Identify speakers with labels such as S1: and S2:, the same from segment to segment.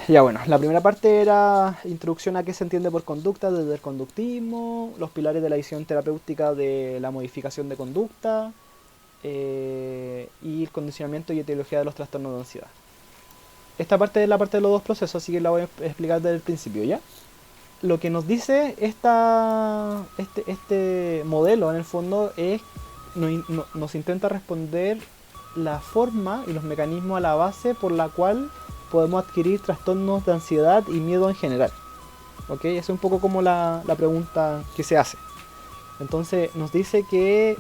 S1: Ya bueno, la primera parte era introducción a qué se entiende por conducta, desde el conductismo, los pilares de la visión terapéutica de la modificación de conducta y el condicionamiento y etiología de los trastornos de ansiedad. Esta parte es la parte de los dos procesos, así que la voy a explicar desde el principio, ¿ya? Lo que nos dice este modelo en el fondo es nos intenta responder la forma y los mecanismos a la base por la cual podemos adquirir trastornos de ansiedad y miedo en general. ¿Ok? Esa es un poco como la pregunta que se hace. Entonces nos dice que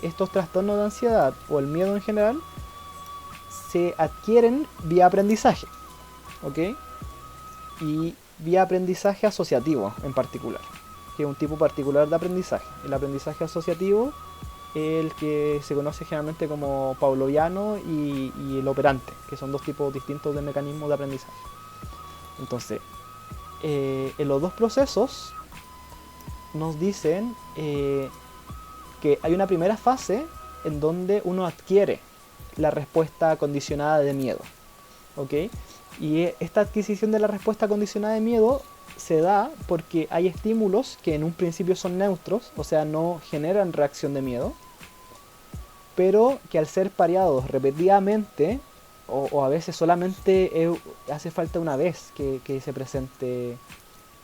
S1: estos trastornos de ansiedad o el miedo en general se adquieren vía aprendizaje. ¿Ok? Y vía aprendizaje asociativo en particular, que es un tipo particular de aprendizaje. El aprendizaje asociativo es el que se conoce generalmente como pavloviano y el operante, que son dos tipos distintos de mecanismos de aprendizaje. Entonces, en los dos procesos nos dicen que hay una primera fase en donde uno adquiere la respuesta condicionada de miedo. ¿Ok? Y esta adquisición de la respuesta condicionada de miedo se da porque hay estímulos que en un principio son neutros, o sea, no generan reacción de miedo, pero que al ser pareados repetidamente, o a veces solamente hace falta una vez que se presente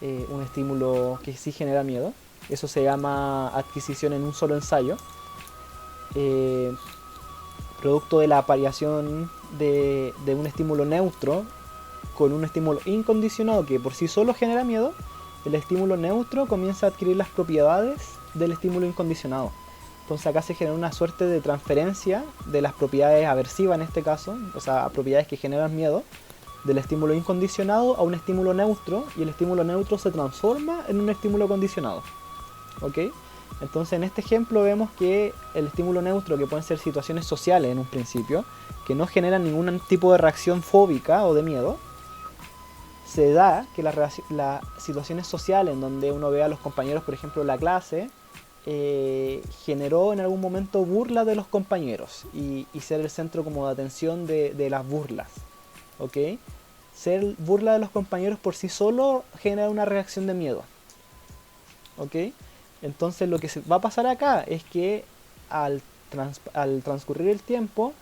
S1: un estímulo que sí genera miedo, eso se llama adquisición en un solo ensayo, eh, producto de la variación de un estímulo neutro con un estímulo incondicionado que por sí solo genera miedo, el estímulo neutro comienza a adquirir las propiedades del estímulo incondicionado. Entonces acá se genera una suerte de transferencia de las propiedades aversivas en este caso, o sea, propiedades que generan miedo, del estímulo incondicionado a un estímulo neutro, y el estímulo neutro se transforma en un estímulo condicionado. ¿Ok? Entonces en este ejemplo vemos que el estímulo neutro, que pueden ser situaciones sociales en un principio, que no generan ningún tipo de reacción fóbica o de miedo, se da que las situaciones sociales en donde uno ve a los compañeros, por ejemplo, en la clase, generó en algún momento burla de los compañeros y ser el centro como de atención de las burlas. ¿Ok? Ser burla de los compañeros por sí solo genera una reacción de miedo. ¿Ok? Entonces lo que se va a pasar acá es que al transcurrir el tiempo,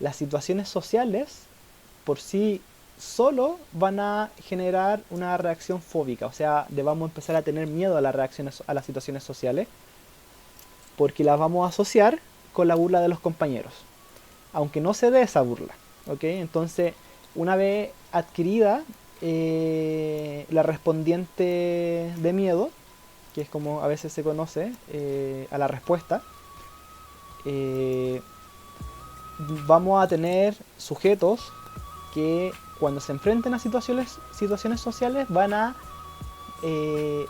S1: las situaciones sociales por sí solo van a generar una reacción fóbica, o sea, vamos a empezar a tener miedo a las reacciones a las situaciones sociales, porque las vamos a asociar con la burla de los compañeros, aunque no se dé esa burla, ¿ok? Entonces, una vez adquirida la respondiente de miedo, que es como a veces se conoce a la respuesta, eh, vamos a tener sujetos que cuando se enfrenten a situaciones sociales van a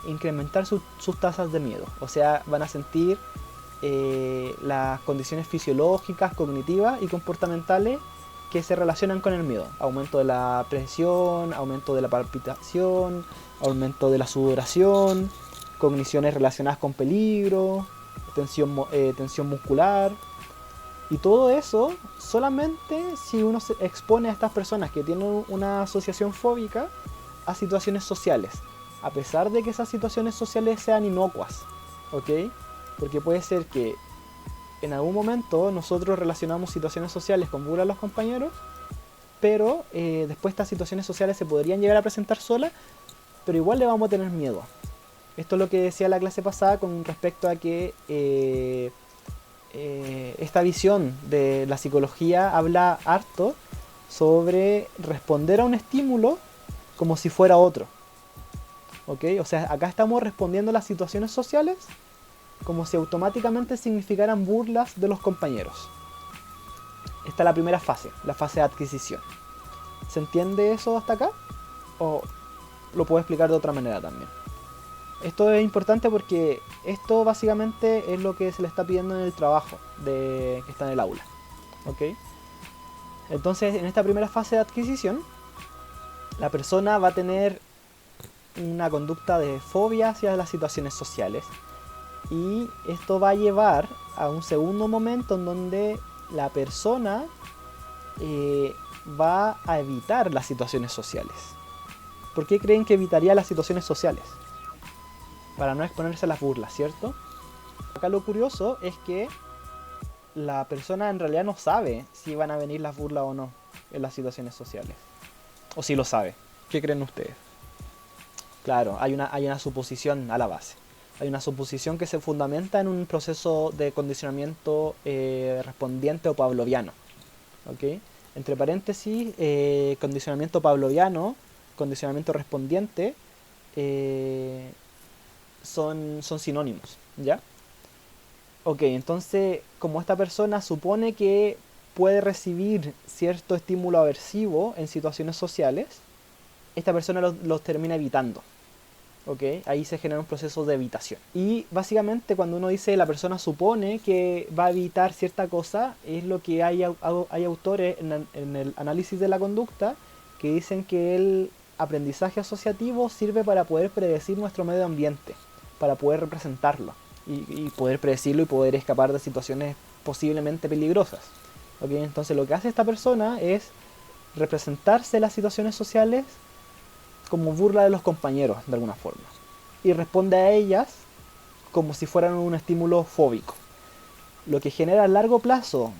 S1: incrementar sus tasas de miedo. O sea, van a sentir las condiciones fisiológicas, cognitivas y comportamentales que se relacionan con el miedo. Aumento de la presión, aumento de la palpitación, aumento de la sudoración, cogniciones relacionadas con peligro, tensión muscular. Y todo eso solamente si uno se expone a estas personas que tienen una asociación fóbica a situaciones sociales, a pesar de que esas situaciones sociales sean inocuas, ¿ok? Porque puede ser que en algún momento nosotros relacionamos situaciones sociales con burla a los compañeros, pero después estas situaciones sociales se podrían llegar a presentar solas, pero igual le vamos a tener miedo. Esto es lo que decía la clase pasada con respecto a que esta visión de la psicología habla harto sobre responder a un estímulo como si fuera otro. ¿Ok? O sea, acá estamos respondiendo a las situaciones sociales como si automáticamente significaran burlas de los compañeros. Esta es la primera fase, la fase de adquisición. ¿Se entiende eso hasta acá? ¿O lo puedo explicar de otra manera también? Esto es importante porque esto básicamente es lo que se le está pidiendo en el trabajo que está en el aula. ¿Ok? Entonces, en esta primera fase de adquisición, la persona va a tener una conducta de fobia hacia las situaciones sociales. Y esto va a llevar a un segundo momento en donde la persona va a evitar las situaciones sociales. ¿Por qué creen que evitaría las situaciones sociales? Para no exponerse a las burlas, ¿cierto? Acá lo curioso es que la persona en realidad no sabe si van a venir las burlas o no en las situaciones sociales. O si lo sabe. ¿Qué creen ustedes? Claro, hay una suposición a la base. Hay una suposición que se fundamenta en un proceso de condicionamiento respondiente o pavloviano. ¿Ok? Entre paréntesis, condicionamiento pavloviano, condicionamiento respondiente, son sinónimos, ¿ya? Ok, entonces, como esta persona supone que puede recibir cierto estímulo aversivo en situaciones sociales, esta persona los termina evitando. ¿Ok? Ahí se genera un proceso de evitación. Y básicamente cuando uno dice la persona supone que va a evitar cierta cosa, es lo que hay autores en el análisis de la conducta que dicen que el aprendizaje asociativo sirve para poder predecir nuestro medio ambiente, para poder representarlo y poder predecirlo y poder escapar de situaciones posiblemente peligrosas. ¿Ok? Entonces lo que hace esta persona es representarse las situaciones sociales como burla de los compañeros, de alguna forma. Y responde a ellas como si fueran un estímulo fóbico. Lo que genera a largo plazo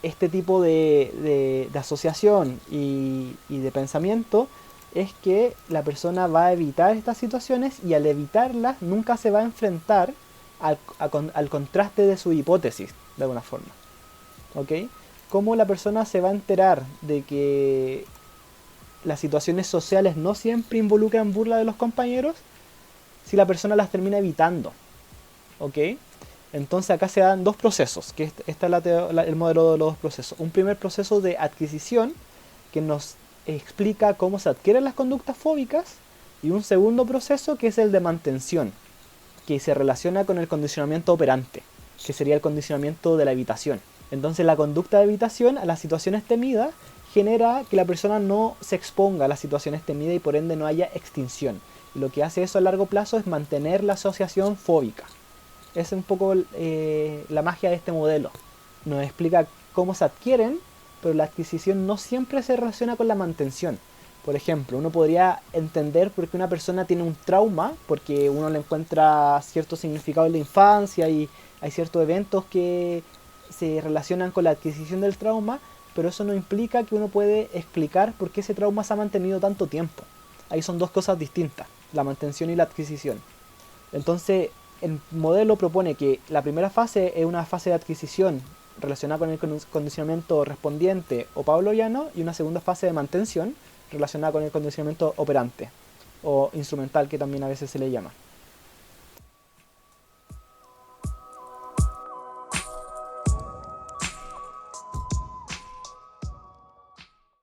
S1: este tipo de asociación y de pensamiento es que la persona va a evitar estas situaciones y al evitarlas nunca se va a enfrentar al contraste de su hipótesis, de alguna forma. ¿Ok? ¿Cómo la persona se va a enterar de que las situaciones sociales no siempre involucran burla de los compañeros si la persona las termina evitando? ¿Ok? Entonces acá se dan dos procesos, que este es el modelo de los dos procesos. Un primer proceso de adquisición que nos explica cómo se adquieren las conductas fóbicas y un segundo proceso que es el de mantención, que se relaciona con el condicionamiento operante, que sería el condicionamiento de la evitación. Entonces la conducta de evitación a las situaciones temidas genera que la persona no se exponga a las situaciones temidas y por ende no haya extinción. Y lo que hace eso a largo plazo es mantener la asociación fóbica. Es un poco la magia de este modelo. Nos explica cómo se adquieren, pero la adquisición no siempre se relaciona con la mantención. Por ejemplo, uno podría entender por qué una persona tiene un trauma, porque uno le encuentra cierto significado en la infancia y hay ciertos eventos que se relacionan con la adquisición del trauma, pero eso no implica que uno puede explicar por qué ese trauma se ha mantenido tanto tiempo. Ahí son dos cosas distintas, la mantención y la adquisición. Entonces, el modelo propone que la primera fase es una fase de adquisición relacionada con el condicionamiento respondiente o pavloviano y una segunda fase de mantención relacionada con el condicionamiento operante o instrumental, que también a veces se le llama.